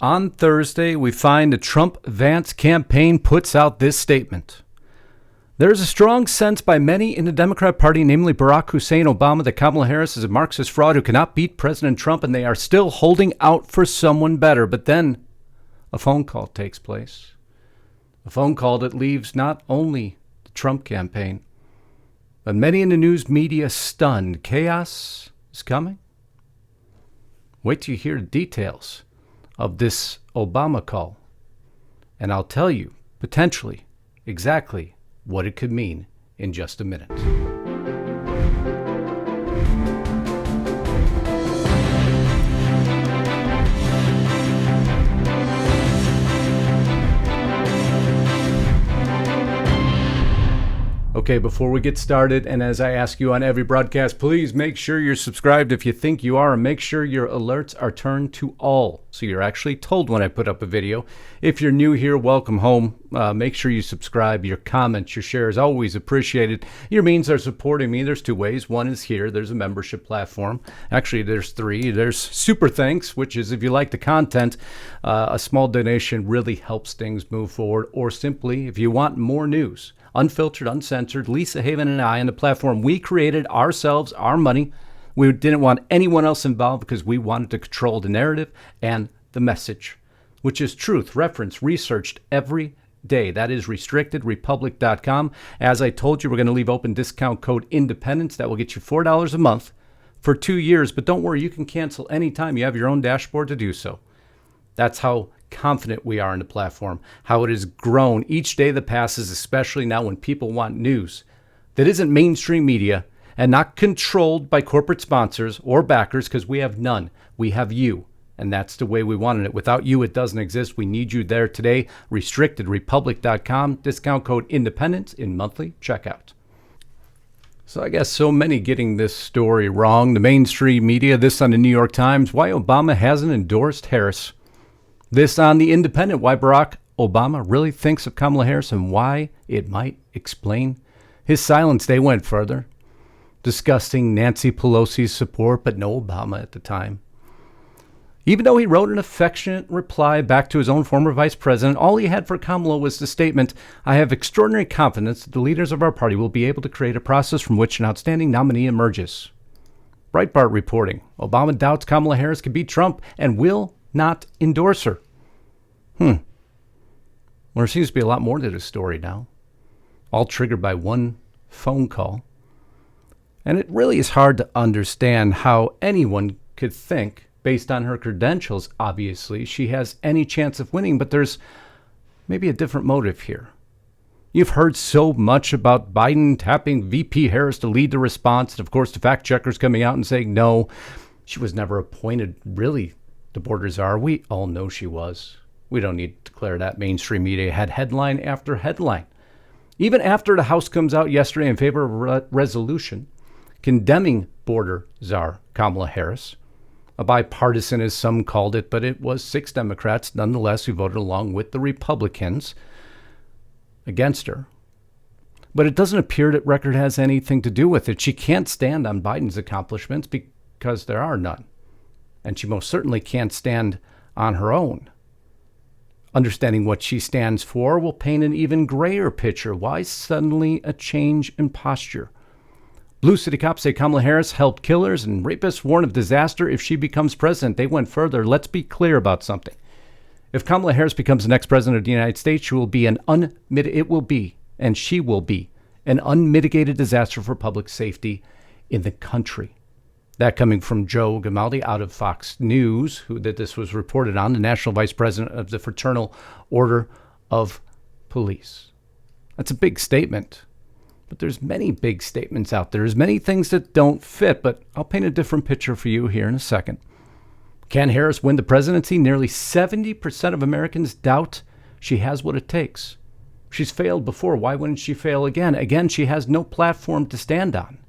On Thursday, we find the Trump-Vance campaign puts out this statement. There is a strong sense by many in the Democrat Party, namely Barack Hussein Obama, that Kamala Harris is a Marxist fraud who cannot beat President Trump, and they are still holding out for someone better. But then a phone call takes place. A phone call that leaves not only the Trump campaign, but many in the news media stunned. Chaos is coming. Wait till you hear the details of this Obama call, and I'll tell you, potentially, exactly what it could mean in just a minute. Okay, before we get started, and as I ask you on every broadcast, please make sure you're subscribed if you think you are, and make sure your alerts are turned to all, so you're actually told when I put up a video. If you're new here, welcome home. Make sure you subscribe. Your comments, your shares, always appreciated. Your means are supporting me. There's two ways. One is here. There's a membership platform. Actually, there's three. There's Super Thanks, which is if you like the content, a small donation really helps things move forward. Or simply, if you want more news, unfiltered, uncensored, Lisa Haven and I on the platform we created ourselves, our money. We didn't want anyone else involved because we wanted to control the narrative and the message, which is truth, reference, researched every day. That is restrictedrepublic.com. As I told you, we're going to leave open discount code independence. That will get you $4 a month for 2 years. But don't worry, you can cancel anytime. You have your own dashboard to do so. That's how confident we are in the platform, how it has grown each day that passes, especially now when people want news that isn't mainstream media and not controlled by corporate sponsors or backers, because we have none. We have you, and that's the way we wanted it. Without you, it doesn't exist. We need you there today. RestrictedRepublic.com, discount code independence in monthly checkout. So I guess so many getting this story wrong. The mainstream media, this on the New York Times, why Obama hasn't endorsed Harris. This on The Independent, why Barack Obama really thinks of Kamala Harris and why it might explain his silence. They went further, discussing Nancy Pelosi's support, but no Obama at the time. Even though he wrote an affectionate reply back to his own former vice president, all he had for Kamala was the statement, "I have extraordinary confidence that the leaders of our party will be able to create a process from which an outstanding nominee emerges." Breitbart reporting, Obama doubts Kamala Harris can beat Trump and will not endorse her. Well, there seems to be a lot more to this story now, all triggered by one phone call. And it really is hard to understand how anyone could think, based on her credentials, obviously, she has any chance of winning, but there's maybe a different motive here. You've heard so much about Biden tapping VP Harris to lead the response, and of course the fact checkers coming out and saying, no, she was never appointed, really. The borders are. We all know she was. We don't need to declare that. Mainstream media had headline after headline. Even after the House comes out yesterday in favor of a resolution condemning border czar Kamala Harris, a bipartisan as some called it, but it was 6 Democrats nonetheless who voted along with the Republicans against her. But it doesn't appear that record has anything to do with it. She can't stand on Biden's accomplishments because there are none. And she most certainly can't stand on her own. Understanding what she stands for will paint an even grayer picture. Why suddenly a change in posture? Blue City cops say Kamala Harris helped killers and rapists warn of disaster if she becomes president. They went further. Let's be clear about something. If Kamala Harris becomes the next president of the United States, she will be an unmitigated disaster for public safety in the country. That coming from Joe Gamaldi out of Fox News, that this was reported on, the national vice president of the Fraternal Order of Police. That's a big statement, but there's many big statements out there. There's many things that don't fit, but I'll paint a different picture for you here in a second. Can Harris win the presidency? Nearly 70% of Americans doubt she has what it takes. She's failed before. Why wouldn't she fail again? Again, she has no platform to stand on.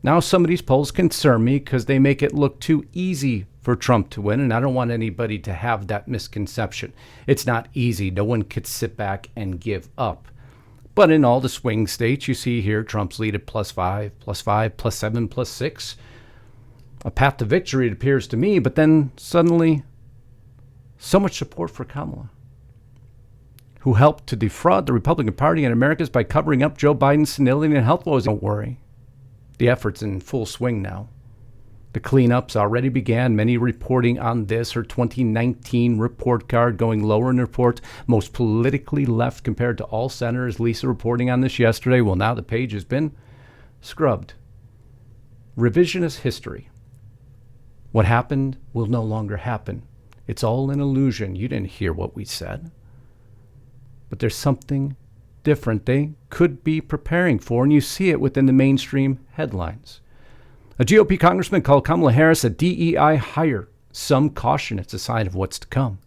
Now, some of these polls concern me because they make it look too easy for Trump to win, and I don't want anybody to have that misconception. It's not easy. No one could sit back and give up. But in all the swing states, you see here Trump's lead at +5, +5, +7, +6. A path to victory, it appears to me, but then suddenly So much support for Kamala, who helped to defraud the Republican Party and Americans by covering up Joe Biden's senility and health woes. Don't worry. The effort's in full swing now. The cleanups already began. Many reporting on this. Her 2019 report card going lower in report. Most politically left compared to all senators. Lisa reporting on this yesterday. Well, now the page has been scrubbed. Revisionist history. What happened will no longer happen. It's all an illusion. You didn't hear what we said. But there's something different they could be preparing for, and you see it within the mainstream headlines. A GOP congressman called Kamala Harris a DEI hire. Some caution it's a sign of what's to come.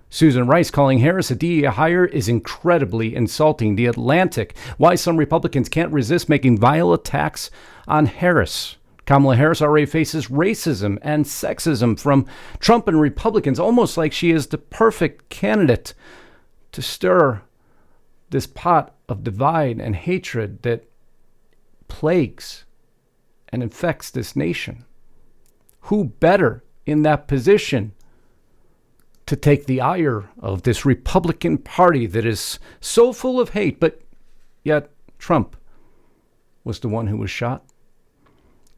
Susan Rice calling Harris a DEI hire is incredibly insulting. The Atlantic, why some Republicans can't resist making vile attacks on Harris. Kamala Harris already faces racism and sexism from Trump and Republicans, almost like she is the perfect candidate to stir this pot of divide and hatred that plagues and infects this nation. Who better in that position to take the ire of this Republican Party that is so full of hate, but yet Trump was the one who was shot?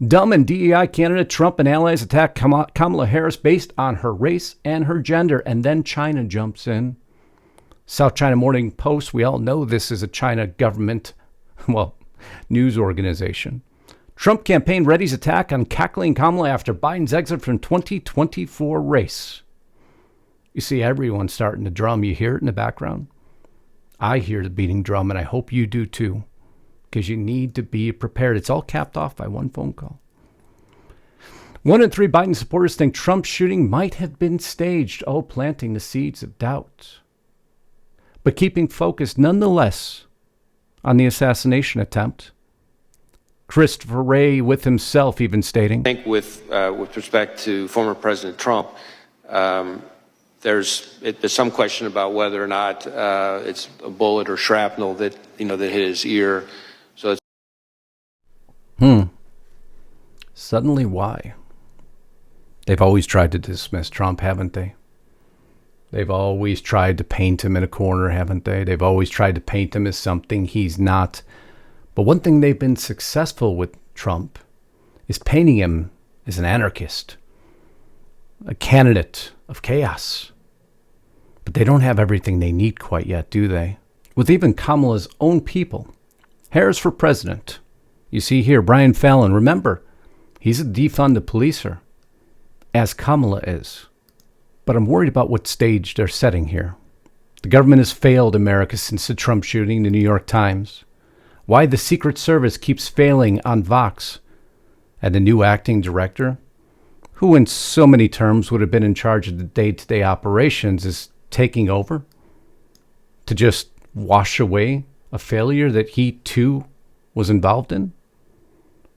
Dumb and DEI candidate Trump and allies attack Kamala Harris based on her race and her gender, and then China jumps in. South China Morning Post, we all know this is a China government, news organization. Trump campaign readies attack on cackling Kamala after Biden's exit from 2024 race. You see everyone starting to drum. You hear it in the background. I hear the beating drum, and I hope you do too, because you need to be prepared. It's all capped off by one phone call. 1 in 3 Biden supporters think Trump's shooting might have been staged, planting the seeds of doubt. But keeping focused nonetheless on the assassination attempt. Christopher Wray with himself even stating, I think with respect to former President Trump, there's some question about whether or not it's a bullet or shrapnel that hit his ear. So it's Suddenly, why? They've always tried to dismiss Trump, haven't they? They've always tried to paint him in a corner, haven't they? They've always tried to paint him as something he's not. But one thing they've been successful with Trump is painting him as an anarchist, a candidate of chaos. But they don't have everything they need quite yet, do they? With even Kamala's own people. Harris for president. You see here, Brian Fallon, remember, he's a defunded policer, as Kamala is. But I'm worried about what stage they're setting here. The government has failed America since the Trump shooting, the New York Times. Why the Secret Service keeps failing on Vox. And the new acting director, who in so many terms would have been in charge of the day-to-day operations, is taking over to just wash away a failure that he too was involved in.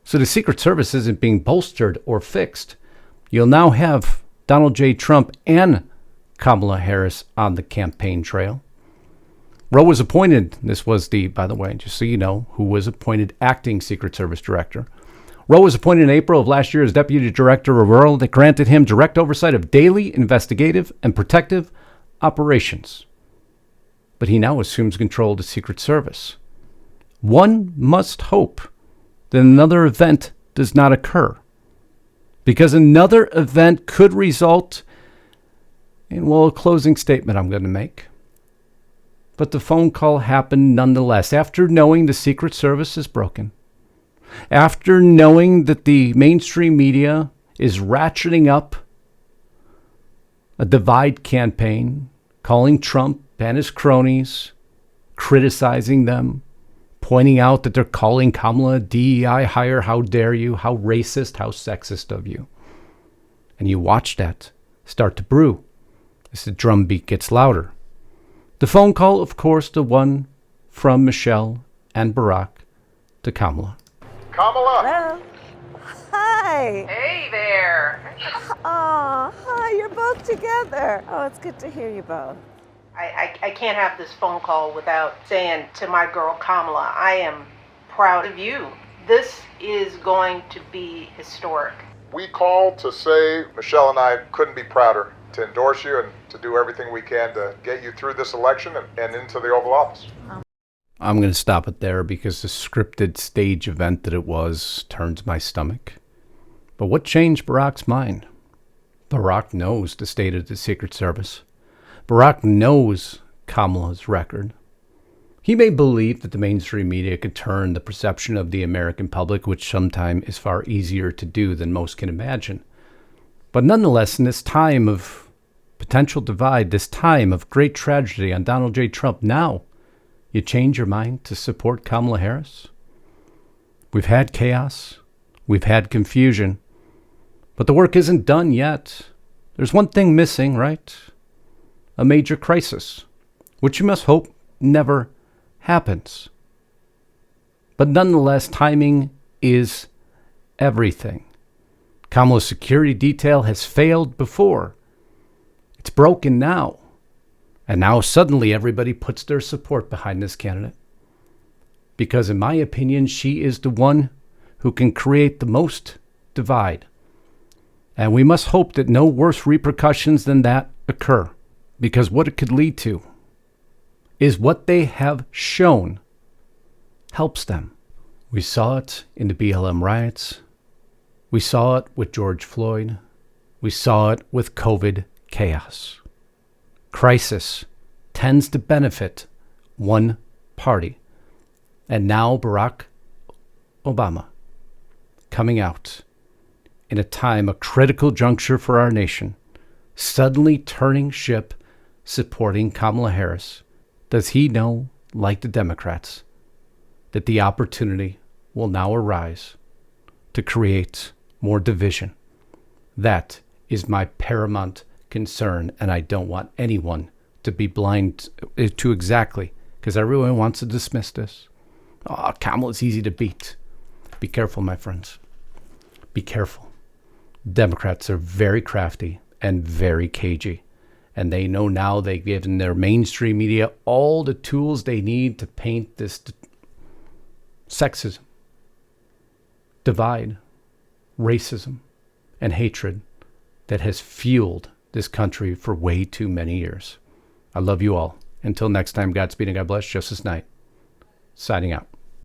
So the Secret Service isn't being bolstered or fixed. You'll now have Donald J. Trump and Kamala Harris on the campaign trail. Rowe was appointed, this was by the way, just so you know, who was appointed acting Secret Service director. Rowe was appointed in April of last year as deputy director of Rural that granted him direct oversight of daily investigative and protective operations. But he now assumes control of the Secret Service. One must hope that another event does not occur, because another event could result in, a closing statement I'm going to make. But the phone call happened nonetheless, after knowing the Secret Service is broken, after knowing that the mainstream media is ratcheting up a divide campaign, calling Trump and his cronies, criticizing them, pointing out that they're calling Kamala a DEI hire. How dare you? How racist, how sexist of you. And you watch that start to brew as the drumbeat gets louder. The phone call, of course, the one from Michelle and Barack to Kamala. Kamala! Hello. Hi. Hey there! Oh, hi, you're both together. Oh, it's good to hear you both. I can't have this phone call without saying to my girl Kamala, I am proud of you. This is going to be historic. We called to say Michelle and I couldn't be prouder to endorse you and to do everything we can to get you through this election and into the Oval Office. I'm going to stop it there because the scripted stage event that it was turns my stomach. But what changed Barack's mind? Barack knows the state of the Secret Service. Barack knows Kamala's record. He may believe that the mainstream media could turn the perception of the American public, which sometimes is far easier to do than most can imagine. But nonetheless, in this time of potential divide, this time of great tragedy on Donald J. Trump, now you change your mind to support Kamala Harris? We've had chaos. We've had confusion. But the work isn't done yet. There's one thing missing, right? A major crisis, which you must hope never happens. But nonetheless, timing is everything. Kamala's security detail has failed before. It's broken now. And now suddenly everybody puts their support behind this candidate. Because in my opinion, she is the one who can create the most divide. And we must hope that no worse repercussions than that occur. Because what it could lead to is what they have shown helps them. We saw it in the BLM riots. We saw it with George Floyd. We saw it with COVID chaos. Crisis tends to benefit one party. And now Barack Obama coming out in a time, a critical juncture for our nation, suddenly turning ship, supporting Kamala Harris. Does he know, like the Democrats, that the opportunity will now arise to create more division? That is my paramount concern, and I don't want anyone to be blind to exactly, because everyone wants to dismiss this. Oh, Kamala's easy to beat. Be careful, my friends. Be careful. Democrats are very crafty and very cagey. And they know now they've given their mainstream media all the tools they need to paint this sexism, divide, racism, and hatred that has fueled this country for way too many years. I love you all. Until next time, Godspeed and God bless. Justus Knight, signing out.